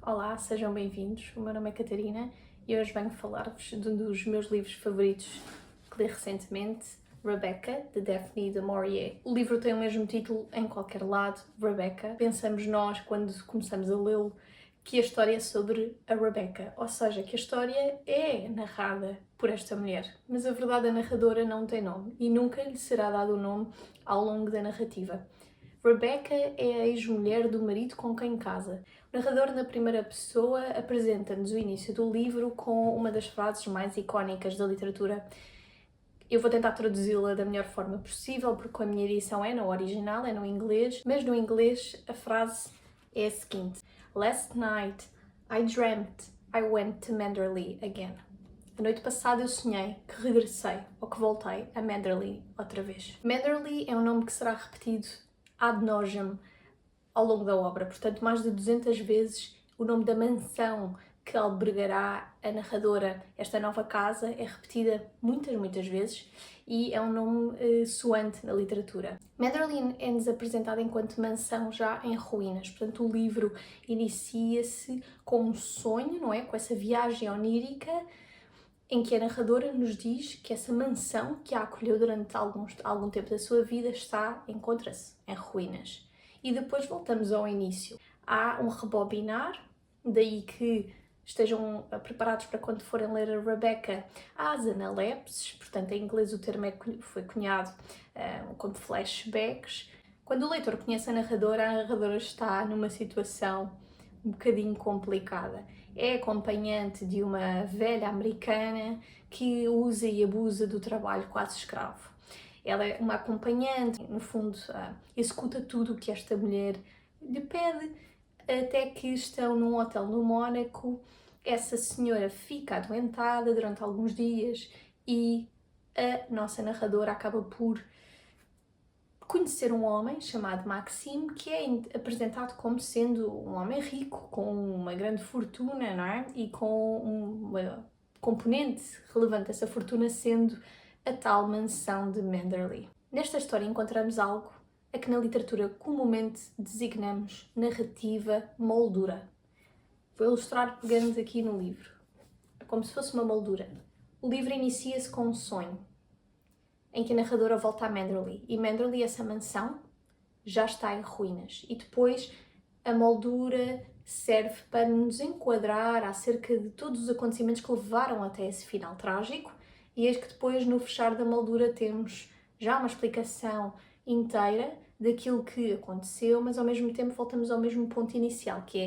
Olá, sejam bem-vindos. O meu nome é Catarina e hoje venho falar-vos de um dos meus livros favoritos que li recentemente, Rebecca, de Daphne du Maurier. O livro tem o mesmo título em qualquer lado, Rebecca. Pensamos nós, quando começamos a lê-lo, que a história é sobre a Rebecca, ou seja, que a história é narrada por esta mulher. Mas a verdade, a narradora não tem nome e nunca lhe será dado o nome ao longo da narrativa. Rebecca é a ex-mulher do marido com quem casa. O narrador, na primeira pessoa, apresenta-nos o início do livro com uma das frases mais icónicas da literatura. Eu vou tentar traduzi-la da melhor forma possível, porque a minha edição é no original, é no inglês, mas no inglês a frase é a seguinte: Last night I dreamt I went to Manderley again. A noite passada eu sonhei que regressei, ou que voltei a Manderley outra vez. Manderley é um nome que será repetido ad nauseam ao longo da obra, portanto mais de 200 vezes o nome da mansão que albergará a narradora, esta nova casa, é repetida muitas vezes e é um nome soante na literatura. Manderley é-nos apresentado enquanto mansão já em ruínas, portanto o livro inicia-se com um sonho, não é? Com essa viagem onírica em que a narradora nos diz que essa mansão que a acolheu durante algum tempo da sua vida encontra-se em ruínas. E depois voltamos ao início. Há um rebobinar, daí que estejam preparados para quando forem ler a Rebecca, há as analepses, portanto em inglês o termo foi cunhado como flashbacks. Quando o leitor conhece a narradora está numa situação um bocadinho complicada. É acompanhante de uma velha americana que usa e abusa do trabalho quase escravo. Ela é uma acompanhante, no fundo, executa tudo o que esta mulher lhe pede, até que estão num hotel no Mónaco. Essa senhora fica adoentada durante alguns dias e a nossa narradora acaba por conhecer um homem chamado Maxime, que é apresentado como sendo um homem rico, com uma grande fortuna, não é? E com uma componente relevante dessa fortuna sendo a tal mansão de Manderley. Nesta história encontramos algo a que na literatura comumente designamos narrativa moldura. Vou ilustrar pegando aqui no livro, como se fosse uma moldura. O livro inicia-se com um sonho, em que a narradora volta a Manderley. E Manderley, essa mansão, já está em ruínas. E depois a moldura serve para nos enquadrar acerca de todos os acontecimentos que levaram até esse final trágico. E eis que depois, no fechar da moldura, temos já uma explicação inteira daquilo que aconteceu, mas ao mesmo tempo voltamos ao mesmo ponto inicial, que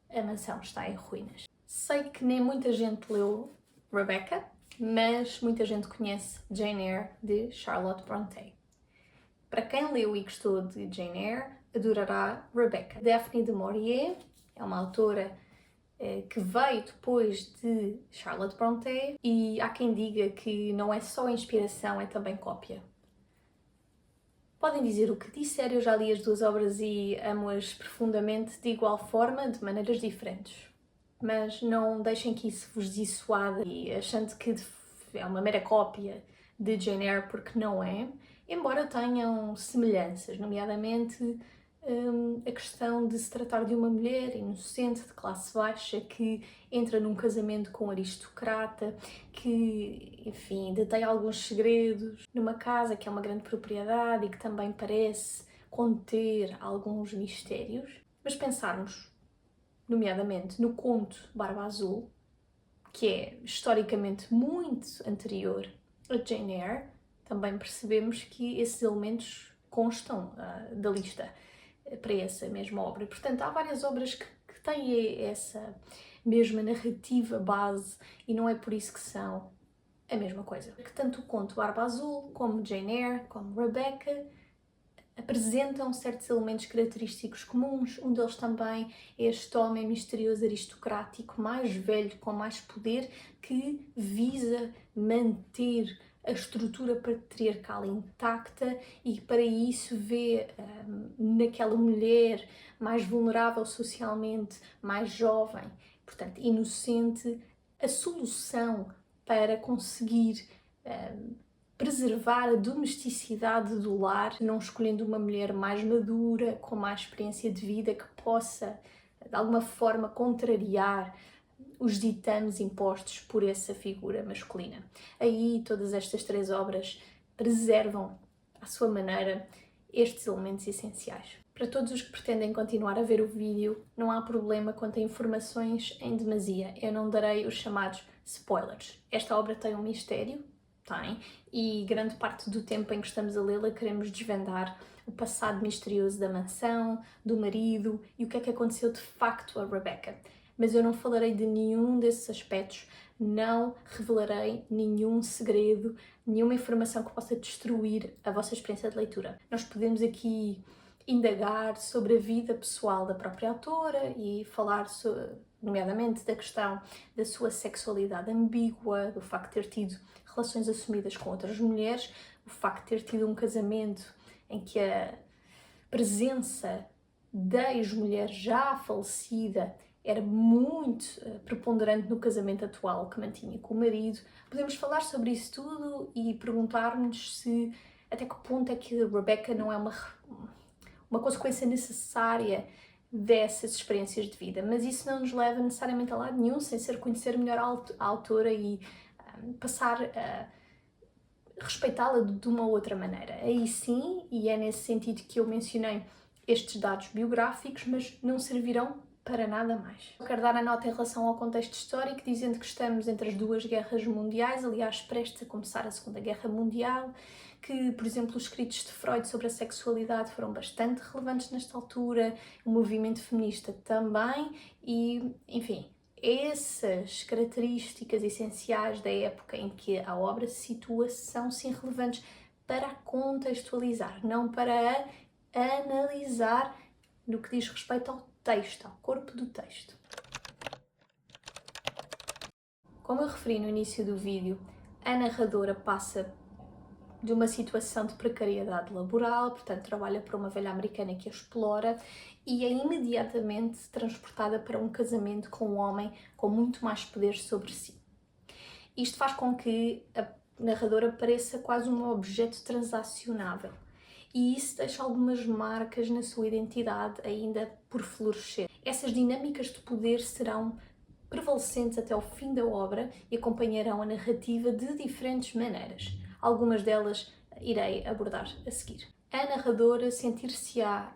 é a mansão está em ruínas. Sei que nem muita gente leu Rebecca, mas muita gente conhece Jane Eyre, de Charlotte Brontë. Para quem leu e gostou de Jane Eyre, adorará Rebecca. Daphne du Maurier é uma autora que veio depois de Charlotte Brontë e há quem diga que não é só inspiração, é também cópia. Podem dizer o que disser, eu já li as duas obras e amo-as profundamente de igual forma, de maneiras diferentes. Mas não deixem que isso vos dissuada e achando que é uma mera cópia de Jane Eyre, porque não é, embora tenham semelhanças, nomeadamente a questão de se tratar de uma mulher inocente, de classe baixa, que entra num casamento com um aristocrata, que, enfim, detém alguns segredos, numa casa que é uma grande propriedade e que também parece conter alguns mistérios. Mas pensarmos, nomeadamente no conto Barba Azul, que é historicamente muito anterior a Jane Eyre, também percebemos que esses elementos constam da lista para essa mesma obra. Portanto, há várias obras que têm essa mesma narrativa base e não é por isso que são a mesma coisa. Que tanto o conto Barba Azul, como Jane Eyre, como Rebecca, apresentam certos elementos característicos comuns. Um deles também é este homem misterioso aristocrático, mais velho, com mais poder, que visa manter a estrutura patriarcal intacta e para isso vê naquela mulher mais vulnerável socialmente, mais jovem, portanto inocente, a solução para conseguir preservar a domesticidade do lar, não escolhendo uma mulher mais madura, com mais experiência de vida, que possa de alguma forma contrariar os ditames impostos por essa figura masculina. Aí todas estas 3 obras preservam, à sua maneira, estes elementos essenciais. Para todos os que pretendem continuar a ver o vídeo, não há problema quanto a informações em demasia. Eu não darei os chamados spoilers. Esta obra tem um mistério, tem, e grande parte do tempo em que estamos a lê-la queremos desvendar o passado misterioso da mansão, do marido e o que é que aconteceu de facto a Rebecca. Mas eu não falarei de nenhum desses aspectos, não revelarei nenhum segredo, nenhuma informação que possa destruir a vossa experiência de leitura. Nós podemos aqui indagar sobre a vida pessoal da própria autora e falar, nomeadamente, da questão da sua sexualidade ambígua, do facto de ter tido relações assumidas com outras mulheres, o facto de ter tido um casamento em que a presença da ex-mulher já falecida era muito preponderante no casamento atual que mantinha com o marido. Podemos falar sobre isso tudo e perguntar-nos se até que ponto é que a Rebecca não é uma consequência necessária dessas experiências de vida, mas isso não nos leva necessariamente a lado nenhum, sem ser conhecer melhor a autora e passar a respeitá-la de uma outra maneira. Aí sim, e é nesse sentido que eu mencionei estes dados biográficos, mas não servirão para nada mais. Eu quero dar a nota em relação ao contexto histórico, dizendo que estamos entre as 2 guerras mundiais, aliás, prestes a começar a Segunda Guerra Mundial, que, por exemplo, os escritos de Freud sobre a sexualidade foram bastante relevantes nesta altura, o movimento feminista também, e, enfim, essas características essenciais da época em que a obra se situa são sim relevantes para a contextualizar, não para a analisar no que diz respeito ao texto, ao corpo do texto. Como eu referi no início do vídeo, a narradora passa de uma situação de precariedade laboral, portanto trabalha para uma velha americana que a explora e é imediatamente transportada para um casamento com um homem com muito mais poder sobre si. Isto faz com que a narradora pareça quase um objeto transacionável e isso deixa algumas marcas na sua identidade ainda por florescer. Essas dinâmicas de poder serão prevalecentes até ao fim da obra e acompanharão a narrativa de diferentes maneiras. Algumas delas irei abordar a seguir. A narradora sentir-se-á,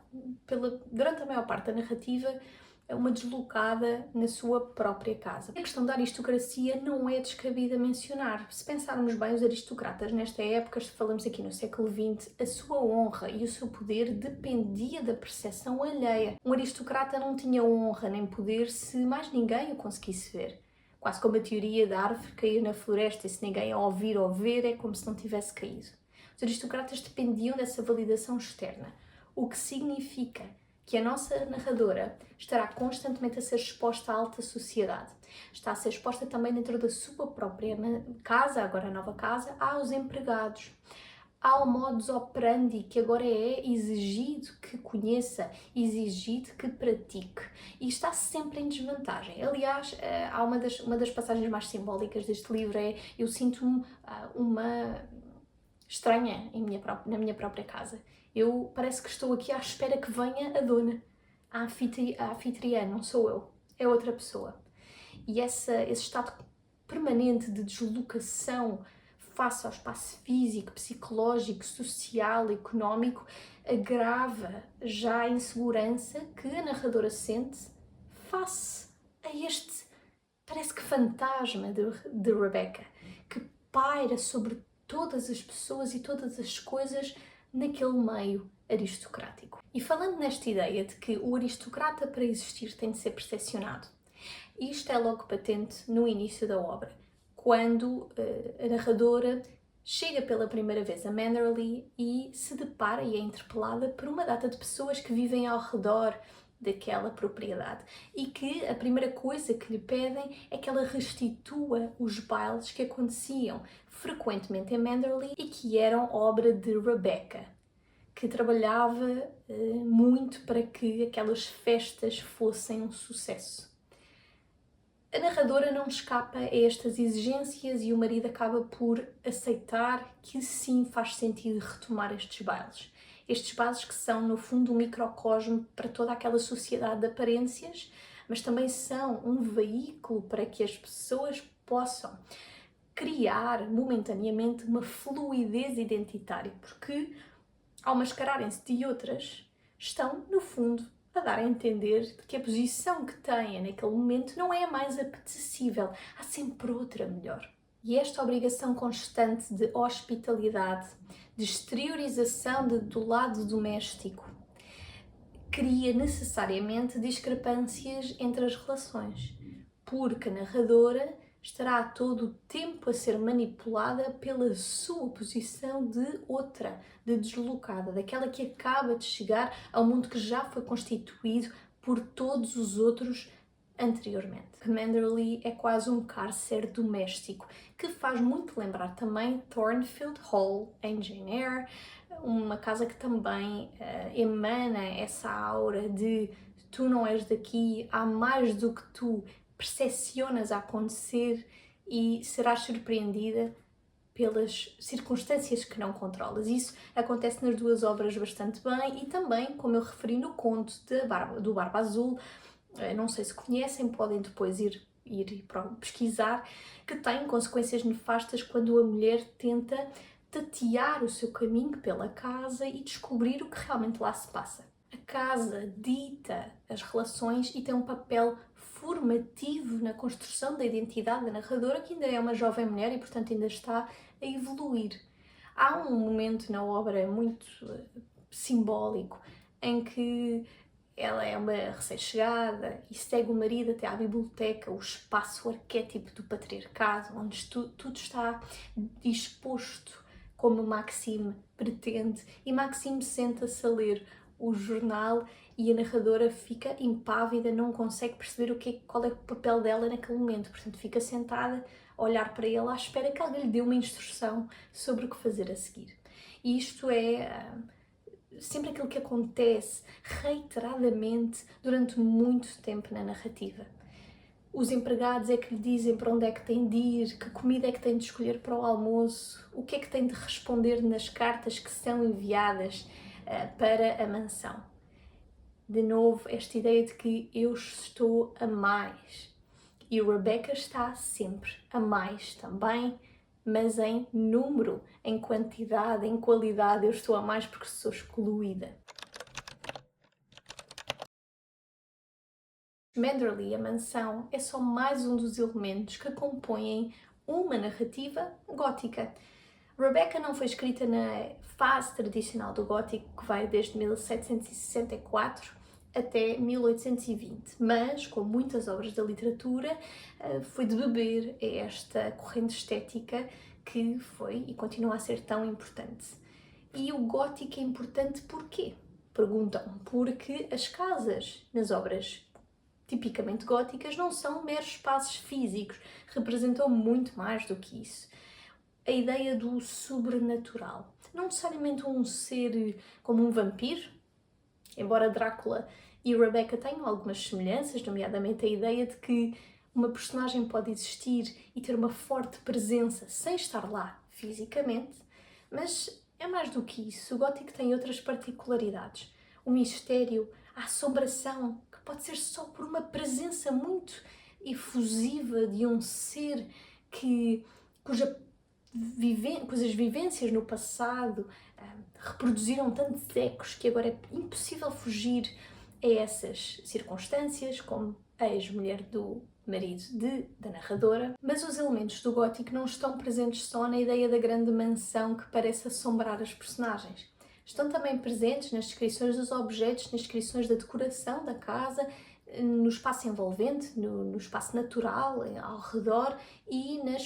durante a maior parte da narrativa, uma deslocada na sua própria casa. A questão da aristocracia não é descabida mencionar. Se pensarmos bem, os aristocratas nesta época, falamos aqui no século XX, a sua honra e o seu poder dependia da percepção alheia. Um aristocrata não tinha honra nem poder se mais ninguém o conseguisse ver. Quase como a teoria da árvore cair na floresta e se ninguém a ouvir ou ver é como se não tivesse caído. Os aristocratas dependiam dessa validação externa, o que significa que a nossa narradora estará constantemente a ser exposta à alta sociedade. Está a ser exposta também dentro da sua própria casa, agora a nova casa, aos empregados, ao modus operandi que agora é exigido que conheça, exigido que pratique. E está sempre em desvantagem. Aliás, há uma das passagens mais simbólicas deste livro é eu sinto-me uma estranha na minha própria casa. Eu parece que estou aqui à espera que venha a dona, a anfitriã, não sou eu, é outra pessoa. E esse estado permanente de deslocação face ao espaço físico, psicológico, social, económico, agrava já a insegurança que a narradora sente face a este, parece que fantasma de Rebecca, que paira sobre todas as pessoas e todas as coisas naquele meio aristocrático. E falando nesta ideia de que o aristocrata para existir tem de ser percepcionado, isto é logo patente no início da obra, quando a narradora chega pela primeira vez a Manderley e se depara e é interpelada por uma data de pessoas que vivem ao redor daquela propriedade e que a primeira coisa que lhe pedem é que ela restitua os bailes que aconteciam frequentemente em Manderley e que eram obra de Rebecca, que trabalhava muito para que aquelas festas fossem um sucesso. A narradora não escapa a estas exigências e o marido acaba por aceitar que sim faz sentido retomar estes bailes. Estes bases que são, no fundo, um microcosmo para toda aquela sociedade de aparências, mas também são um veículo para que as pessoas possam criar momentaneamente uma fluidez identitária, porque ao mascararem-se de outras, estão, no fundo, a dar a entender que a posição que têm naquele momento não é a mais apetecível, há sempre outra melhor. E esta obrigação constante de hospitalidade, de exteriorização do lado doméstico, cria necessariamente discrepâncias entre as relações, porque a narradora estará todo o tempo a ser manipulada pela sua posição de outra, de deslocada, daquela que acaba de chegar ao mundo que já foi constituído por todos os outros anteriormente. Manderley é quase um cárcere doméstico, que faz muito lembrar também Thornfield Hall em Jane Eyre, uma casa que também emana essa aura de tu não és daqui, há mais do que tu percepcionas a acontecer e serás surpreendida pelas circunstâncias que não controlas. Isso acontece nas duas obras bastante bem e também, como eu referi no conto do Barba Azul, não sei se conhecem, podem depois ir pesquisar, que tem consequências nefastas quando a mulher tenta tatear o seu caminho pela casa e descobrir o que realmente lá se passa. A casa dita as relações e tem um papel formativo na construção da identidade da narradora, que ainda é uma jovem mulher e, portanto, ainda está a evoluir. Há um momento na obra muito simbólico em que ela é uma recém-chegada e segue o marido até à biblioteca, o espaço arquétipo do patriarcado, onde tudo está disposto como Maxime pretende, e Maxime senta-se a ler o jornal e a narradora fica impávida, não consegue perceber qual é o papel dela naquele momento, portanto fica sentada a olhar para ele à espera que alguém lhe dê uma instrução sobre o que fazer a seguir. E isto é sempre aquilo que acontece reiteradamente durante muito tempo na narrativa. Os empregados é que lhe dizem para onde é que tem de ir, que comida é que tem de escolher para o almoço, o que é que tem de responder nas cartas que são enviadas para a mansão. De novo, esta ideia de que eu estou a mais. E Rebecca está sempre a mais também, mas em número, em quantidade, em qualidade. Eu estou a mais porque sou excluída. Manderley, a mansão, é só mais um dos elementos que compõem uma narrativa gótica. Rebecca não foi escrita na fase tradicional do gótico, que vai desde 1764 até 1820, mas, como muitas obras da literatura, foi de beber a esta corrente estética que foi e continua a ser tão importante. E o gótico é importante porquê? Perguntam. Porque as casas nas obras tipicamente góticas não são meros espaços físicos, representam muito mais do que isso. A ideia do sobrenatural. Não necessariamente um ser como um vampiro, embora Drácula e Rebecca tenham algumas semelhanças, nomeadamente a ideia de que uma personagem pode existir e ter uma forte presença sem estar lá fisicamente, mas é mais do que isso. O gótico tem outras particularidades. O mistério, a assombração, que pode ser só por uma presença muito efusiva de um ser cujas vivências no passado reproduziram tantos ecos que agora é impossível fugir a essas circunstâncias, como a ex-mulher do marido da narradora. Mas os elementos do gótico não estão presentes só na ideia da grande mansão que parece assombrar as personagens. Estão também presentes nas descrições dos objetos, nas descrições da decoração da casa, no espaço envolvente, no espaço natural ao redor e na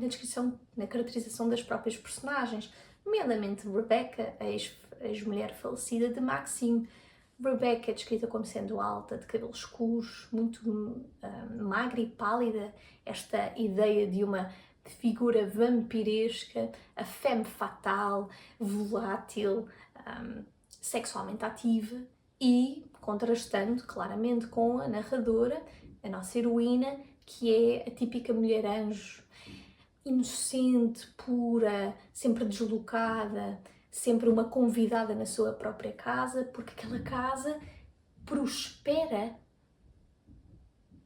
descrição, na caracterização das próprias personagens, nomeadamente Rebecca, a ex-mulher falecida de Maxime. Rebecca é descrita como sendo alta, de cabelos escuros, muito magra e pálida, esta ideia de uma figura vampiresca, a femme fatale, volátil, sexualmente ativa e contrastando claramente com a narradora, a nossa heroína, que é a típica mulher-anjo, inocente, pura, sempre deslocada, sempre uma convidada na sua própria casa, porque aquela casa prospera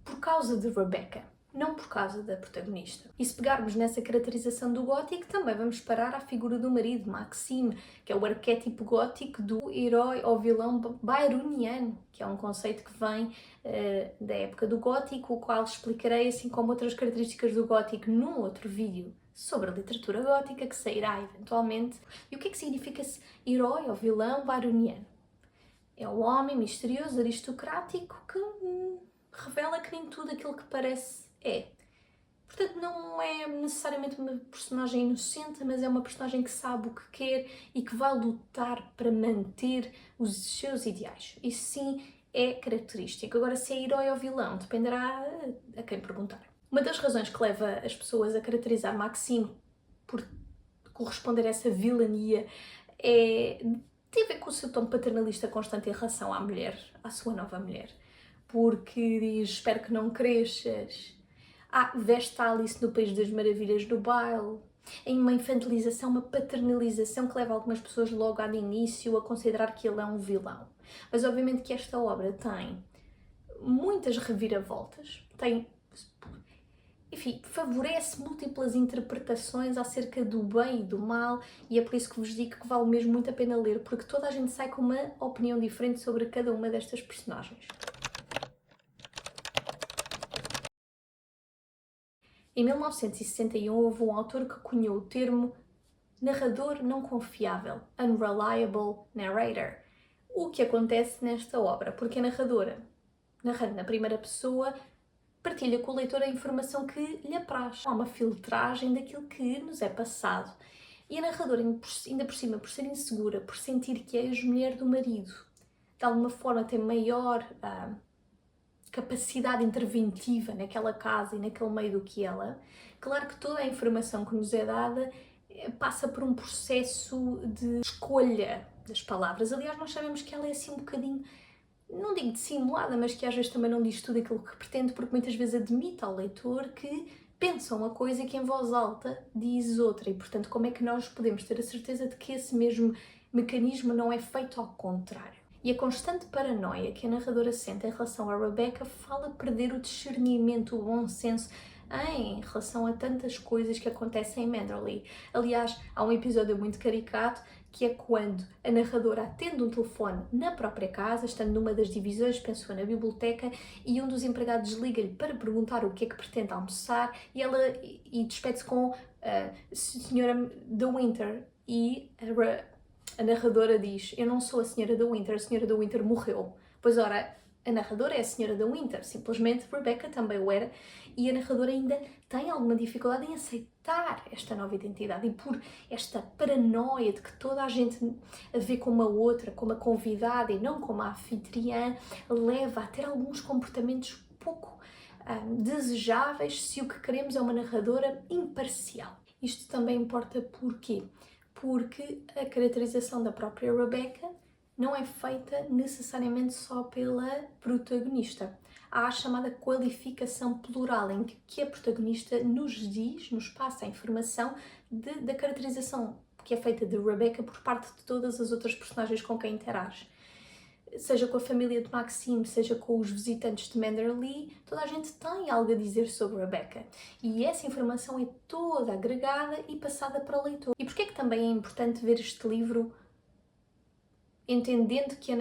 por causa de Rebecca, não por causa da protagonista. E se pegarmos nessa caracterização do gótico, também vamos parar à figura do marido, Maxime, que é o arquétipo gótico do herói ou vilão byroniano, que é um conceito que vem da época do gótico, o qual explicarei, assim como outras características do gótico, num outro vídeo sobre a literatura gótica, que sairá eventualmente. E o que é que significa esse herói ou vilão byroniano? É um homem misterioso, aristocrático, que revela que nem tudo aquilo que parece é. Portanto, não é necessariamente uma personagem inocente, mas é uma personagem que sabe o que quer e que vai lutar para manter os seus ideais. Isso sim é característico. Agora, se é herói ou vilão, dependerá a quem perguntar. Uma das razões que leva as pessoas a caracterizar Maxime por corresponder a essa vilania tem a ver com o seu tom paternalista constante em relação à mulher, à sua nova mulher. Porque diz, espero que não cresças. Veste a Alice no País das Maravilhas no baile. Em uma infantilização, uma paternalização que leva algumas pessoas logo de início a considerar que ele é um vilão. Mas obviamente que esta obra tem muitas reviravoltas, enfim, favorece múltiplas interpretações acerca do bem e do mal, e é por isso que vos digo que vale mesmo muito a pena ler, porque toda a gente sai com uma opinião diferente sobre cada uma destas personagens. Em 1961 houve um autor que cunhou o termo narrador não confiável, unreliable narrator. O que acontece nesta obra? Porque a narradora, narrando na primeira pessoa, partilha com o leitor a informação que lhe apraz. Há uma filtragem daquilo que nos é passado. E a narradora, ainda por cima, por ser insegura, por sentir que é a ex-mulher do marido, de alguma forma tem maior capacidade interventiva naquela casa e naquele meio do que ela, claro que toda a informação que nos é dada passa por um processo de escolha das palavras. Aliás, nós sabemos que ela é assim um bocadinho, não digo dissimulada, mas que às vezes também não diz tudo aquilo que pretende, porque muitas vezes admite ao leitor que pensa uma coisa e que em voz alta diz outra. E, portanto, como é que nós podemos ter a certeza de que esse mesmo mecanismo não é feito ao contrário? E a constante paranoia que a narradora sente em relação a Rebecca fala perder o discernimento, o bom senso em relação a tantas coisas que acontecem em Manderley. Aliás, há um episódio muito caricato que é quando a narradora atende um telefone na própria casa, estando numa das divisões, pensou na biblioteca, e um dos empregados desliga-lhe para perguntar o que é que pretende almoçar, e ela despede-se com Senhora de Winter, e a narradora diz, eu não sou a Senhora de Winter, a Senhora de Winter morreu. Pois ora, a narradora é a Senhora de Winter, simplesmente Rebecca também o era, e a narradora ainda tem alguma dificuldade em aceitar esta nova identidade, e por esta paranoia de que toda a gente a vê como a outra, como a convidada e não como a anfitriã, leva a ter alguns comportamentos pouco desejáveis se o que queremos é uma narradora imparcial. Isto também importa porquê? Porque a caracterização da própria Rebecca não é feita necessariamente só pela protagonista. Há a chamada qualificação plural, em que a protagonista nos diz, nos passa a informação da caracterização que é feita de Rebecca por parte de todas as outras personagens com quem interage. Seja com a família de Maxime, seja com os visitantes de Manderley, toda a gente tem algo a dizer sobre Rebecca. E essa informação é toda agregada e passada para o leitor. E porquê é que também é importante ver este livro entendendo que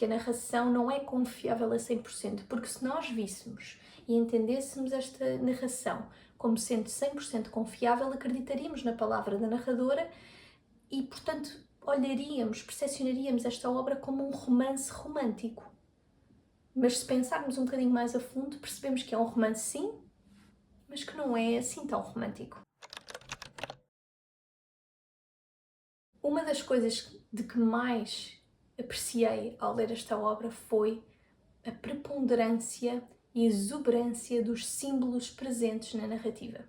a narração não é confiável a 100%? Porque se nós víssemos e entendêssemos esta narração como sendo 100% confiável, acreditaríamos na palavra da narradora e, portanto, percepcionaríamos esta obra como um romance romântico. Mas se pensarmos um bocadinho mais a fundo, percebemos que é um romance sim, mas que não é assim tão romântico. Uma das coisas de que mais apreciei ao ler esta obra foi a preponderância e exuberância dos símbolos presentes na narrativa.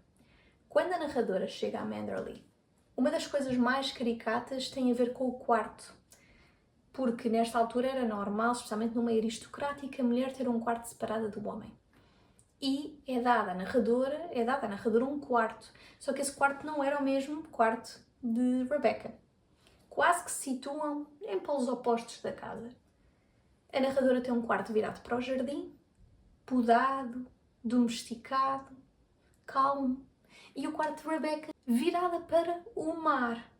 Quando a narradora chega a Manderley, uma das coisas mais caricatas tem a ver com o quarto, porque nesta altura era normal, especialmente numa aristocrática, a mulher ter um quarto separado do homem. E é dada à narradora um quarto, só que esse quarto não era o mesmo quarto de Rebecca. quase que se situam em polos opostos da casa. A narradora tem um quarto virado para o jardim, podado, domesticado, calmo, e o quarto de Rebecca virada para o mar,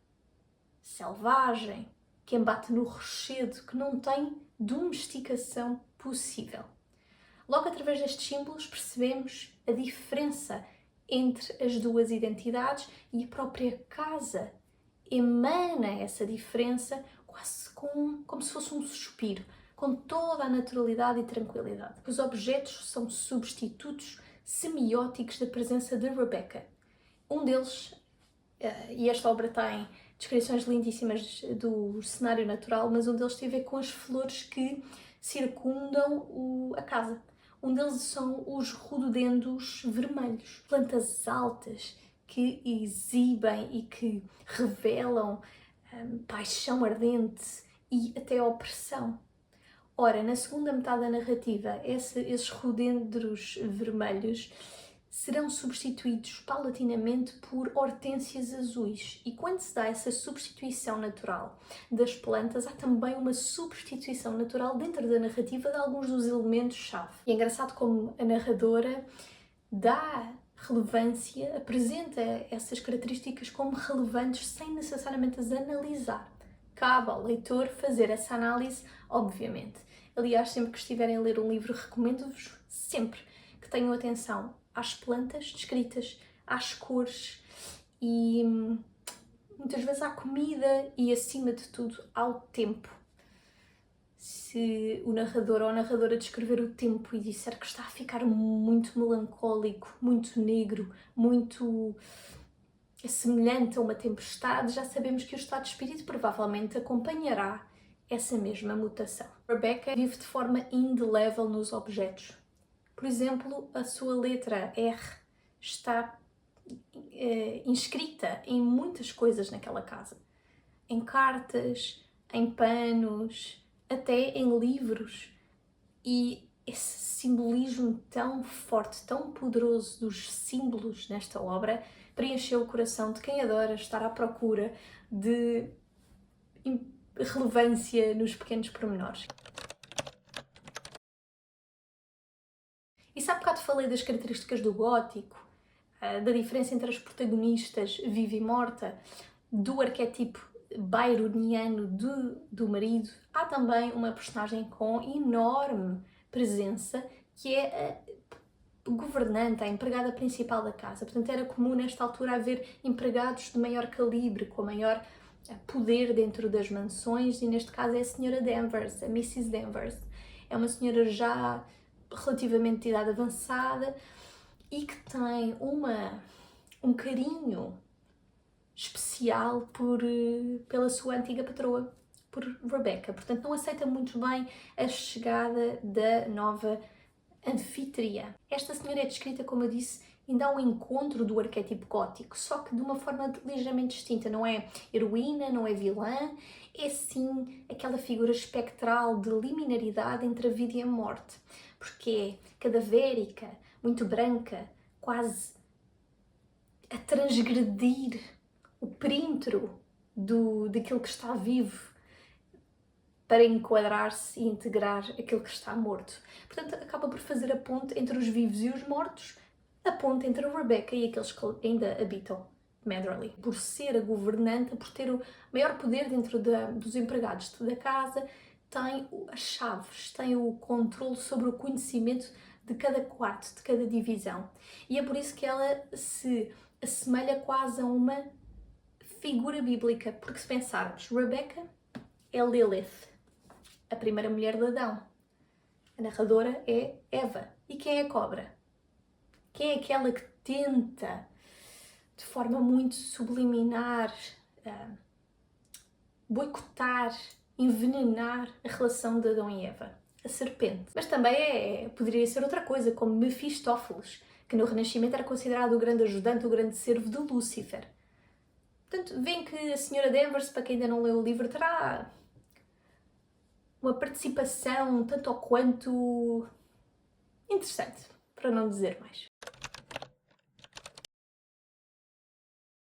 selvagem, que embate no rochedo, que não tem domesticação possível. Logo, através destes símbolos, percebemos a diferença entre as duas identidades e a própria casa emana essa diferença quase como se fosse um suspiro, com toda a naturalidade e tranquilidade. Os objetos são substitutos semióticos da presença de Rebecca. Um deles, e esta obra tem descrições lindíssimas do cenário natural, mas um deles tem a ver com as flores que circundam a casa. Um deles são os rododendos vermelhos, plantas altas que exibem e que revelam paixão ardente e até opressão. Ora, na segunda metade da narrativa, esses rodendros vermelhos serão substituídos paulatinamente por hortênsias azuis. E quando se dá essa substituição natural das plantas, há também uma substituição natural dentro da narrativa de alguns dos elementos-chave. E é engraçado como a narradora dá relevância, apresenta essas características como relevantes sem necessariamente as analisar. Cabe ao leitor fazer essa análise, obviamente. Aliás, sempre que estiverem a ler um livro, recomendo-vos sempre que tenham atenção às plantas descritas, às cores e muitas vezes à comida e, acima de tudo, ao tempo. Se o narrador ou a narradora descrever o tempo e disser que está a ficar muito melancólico, muito negro, muito semelhante a uma tempestade, já sabemos que o estado de espírito provavelmente acompanhará essa mesma mutação. Rebecca vive de forma indelével nos objetos. Por exemplo, a sua letra R está inscrita em muitas coisas naquela casa. Em cartas, em panos, até em livros. E esse simbolismo tão forte, tão poderoso dos símbolos nesta obra preencheu o coração de quem adora estar à procura de relevância nos pequenos pormenores. E se há bocado falei das características do gótico, da diferença entre as protagonistas viva e morta, do arquétipo byroniano do marido, há também uma personagem com enorme presença, que é a governanta, a empregada principal da casa. Portanto, era comum nesta altura haver empregados de maior calibre, com maior poder dentro das mansões, e neste caso é a senhora Danvers, a Mrs. Danvers. É uma senhora já relativamente de idade avançada e que tem um carinho especial pela sua antiga patroa, por Rebecca. Portanto, não aceita muito bem a chegada da nova anfitriã. Esta senhora é descrita, como eu disse, ainda ao encontro do arquétipo gótico, só que de uma forma ligeiramente distinta. Não é heroína, não é vilã, é sim aquela figura espectral de liminaridade entre a vida e a morte, porque é cadavérica, muito branca, quase a transgredir o perímetro daquilo que está vivo para enquadrar-se e integrar aquilo que está morto. Portanto, acaba por fazer a ponte entre os vivos e os mortos, a ponte entre a Rebecca e aqueles que ainda habitam Manderley. Por ser a governanta, por ter o maior poder dentro dos empregados da casa, tem as chaves, tem o controle sobre o conhecimento de cada quarto, de cada divisão. E é por isso que ela se assemelha quase a uma figura bíblica, porque se pensarmos, Rebecca é Lilith, a primeira mulher de Adão. A narradora é Eva. E quem é a cobra? Quem é aquela que tenta, de forma muito subliminar, boicotar, envenenar a relação de Adão e Eva? A serpente. Mas também poderia ser outra coisa, como Mefistófeles, que no Renascimento era considerado o grande ajudante, o grande servo de Lúcifer. Portanto, veem que a senhora Danvers, para quem ainda não leu o livro, terá uma participação tanto ou quanto interessante, para não dizer mais.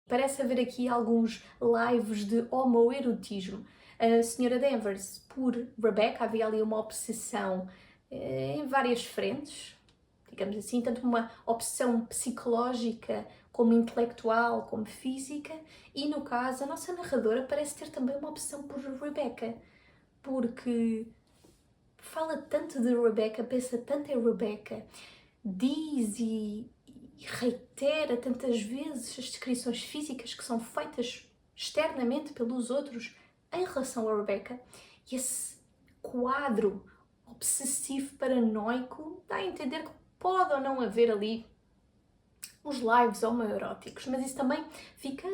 Parece haver aqui alguns lives de homoerotismo. A Sra. Danvers, por Rebecca, havia ali uma obsessão em várias frentes, digamos assim, tanto uma obsessão psicológica como intelectual, como física, e no caso a nossa narradora parece ter também uma obsessão por Rebecca, porque fala tanto de Rebecca, pensa tanto em Rebecca, diz e reitera tantas vezes as descrições físicas que são feitas externamente pelos outros em relação a Rebecca, e esse quadro obsessivo paranoico dá a entender que pode ou não haver ali uns lives homoeróticos, mas isso também fica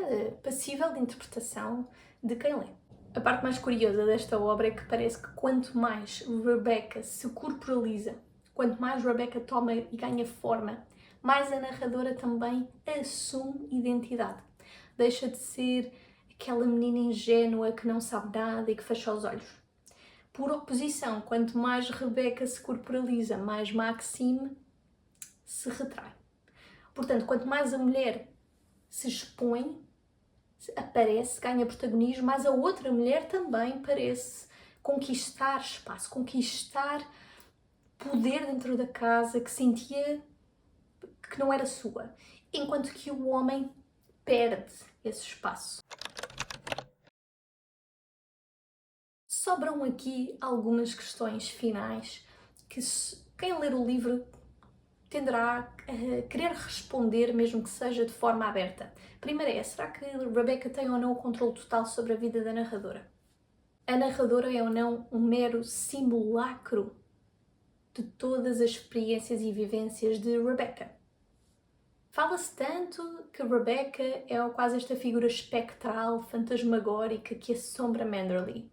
passível de interpretação de quem lê. A parte mais curiosa desta obra é que parece que quanto mais Rebecca se corporaliza, quanto mais Rebecca toma e ganha forma, mais a narradora também assume identidade. Deixa de ser aquela menina ingênua que não sabe nada e que fecha os olhos. Por oposição, quanto mais Rebecca se corporaliza, mais Maxime se retrai. Portanto, quanto mais a mulher se expõe, aparece, ganha protagonismo, mas a outra mulher também parece conquistar espaço, conquistar poder dentro da casa que sentia que não era sua, enquanto que o homem perde esse espaço. Sobram aqui algumas questões finais que quem ler o livro tenderá a querer responder, mesmo que seja de forma aberta. Primeiro é, será que Rebecca tem ou não o controle total sobre a vida da narradora? A narradora é ou não um mero simulacro de todas as experiências e vivências de Rebecca? Fala-se tanto que Rebecca é quase esta figura espectral, fantasmagórica que assombra Manderley.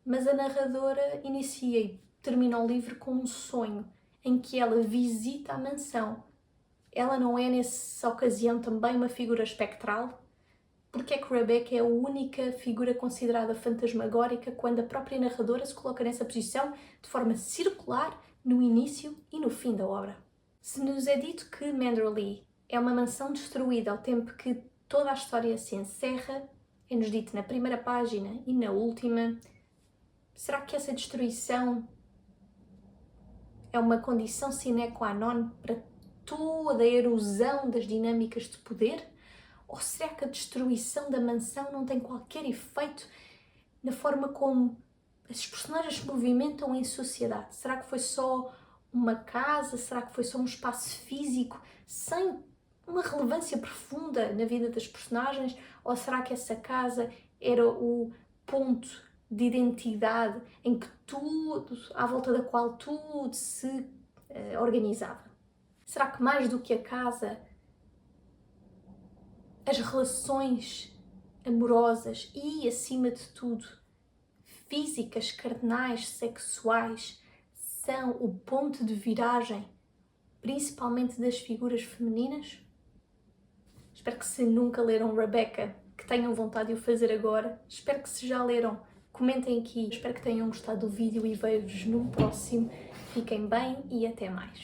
Mas a narradora inicia e termina o livro com um sonho em que ela visita a mansão. Ela não é, nessa ocasião, também uma figura espectral? Porque é que Rebecca é a única figura considerada fantasmagórica quando a própria narradora se coloca nessa posição de forma circular no início e no fim da obra? Se nos é dito que Manderley é uma mansão destruída ao tempo que toda a história se encerra, é-nos dito na primeira página e na última, será que essa destruição é uma condição sine qua non para toda a erosão das dinâmicas de poder? Ou será que a destruição da mansão não tem qualquer efeito na forma como esses personagens se movimentam em sociedade? Será que foi só uma casa? Será que foi só um espaço físico sem uma relevância profunda na vida das personagens? Ou será que essa casa era o ponto de identidade em que tudo, à volta da qual tudo se organizava? Será que mais do que a casa, as relações amorosas e, acima de tudo, físicas, carnais, sexuais, são o ponto de viragem, principalmente das figuras femininas? Espero que, se nunca leram Rebecca, que tenham vontade de o fazer agora. Espero que, se já leram, comentem aqui. Espero que tenham gostado do vídeo e vejo-vos num próximo. Fiquem bem e até mais.